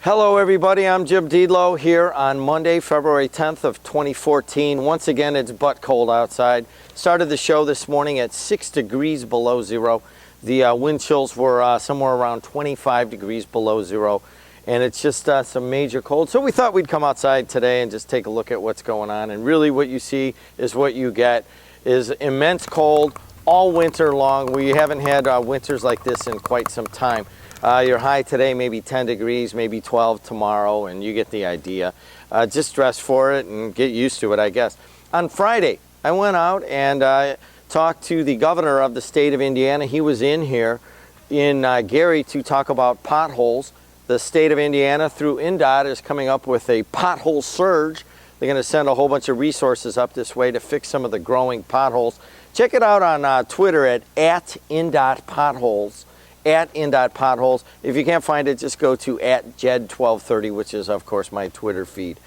Hello everybody, I'm JEDsBlog here on Monday, February 10th of 2014. Once again, it's butt cold outside. Started the show this morning at 6 degrees below zero. The wind chills were somewhere around 25 degrees below zero. And it's just some major cold. So we thought we'd come outside today and just take a look at what's going on. And really what you see is what you get is immense cold all winter long. We haven't had winters like this in quite some time. Your high today, maybe 10 degrees, maybe 12 tomorrow, and you get the idea. Just dress for it and get used to it, I guess. On Friday, I went out and talked to the governor of the state of Indiana. He was in here in Gary to talk about potholes. The state of Indiana, through INDOT, is coming up with a pothole surge. They're going to send a whole bunch of resources up this way to fix some of the growing potholes. Check it out on Twitter at @INDOTpotholes. At INDOT Potholes. If you can't find it, just go to @JED1230, which is, of course, my Twitter feed.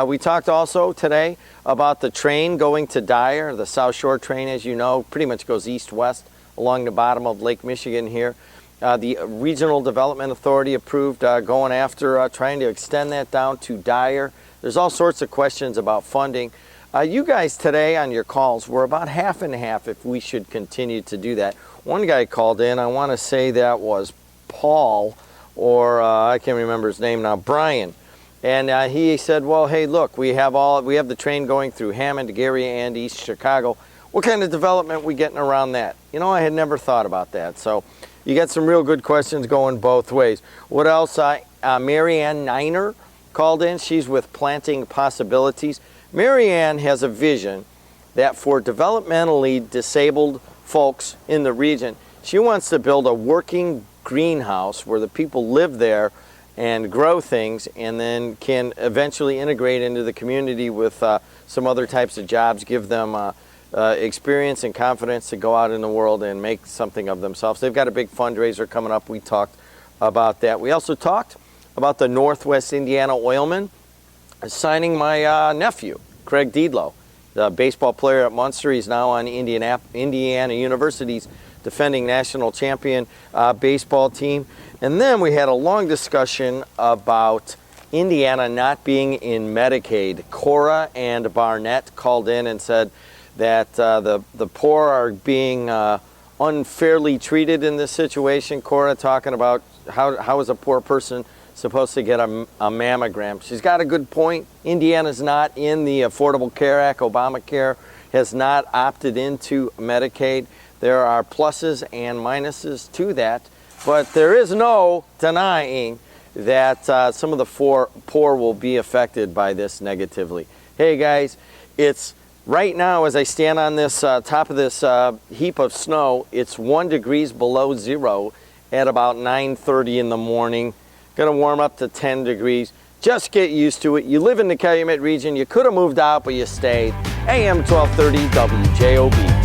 We talked also today about the train going to Dyer. The South Shore train, as you know, pretty much goes east-west along the bottom of Lake Michigan here. The Regional Development Authority approved going after trying to extend that down to Dyer. There's all sorts of questions about funding. You guys today on your calls were about half and half if we should continue to do that. One guy called in, I want to say that was Paul, or I can't remember his name now, Brian. And he said, well, hey, look, we have the train going through Hammond, Gary, and East Chicago. What kind of development we getting around that? You know, I had never thought about that. So you got some real good questions going both ways. What else? Marianne Niner called in. She's with Planting Possibilities. Marianne has a vision that for developmentally disabled folks in the region, she wants to build a working greenhouse where the people live there and grow things and then can eventually integrate into the community with some other types of jobs, give them experience and confidence to go out in the world and make something of themselves. They've got a big fundraiser coming up. We talked about that. We also talked about the Northwest Indiana Oilman signing my nephew, Craig Diedlow, the baseball player at Munster. He's now on Indiana University's defending national champion baseball team. And then we had a long discussion about Indiana not being in Medicaid. Cora and Barnett called in and said that the poor are being unfairly treated in this situation. Cora talking about how is a poor person supposed to get a mammogram. She's got a good point. Indiana's not in the Affordable Care Act. Obamacare has not opted into Medicaid. There are pluses and minuses to that, but there is no denying that some of the poor will be affected by this negatively. Hey guys, it's right now as I stand on this top of this heap of snow, it's 1 degree below zero at about 9:30 in the morning. Going to warm up to 10 degrees. Just get used to it. You live in the Calumet region. You could have moved out, but you stayed. AM 1230 WJOB.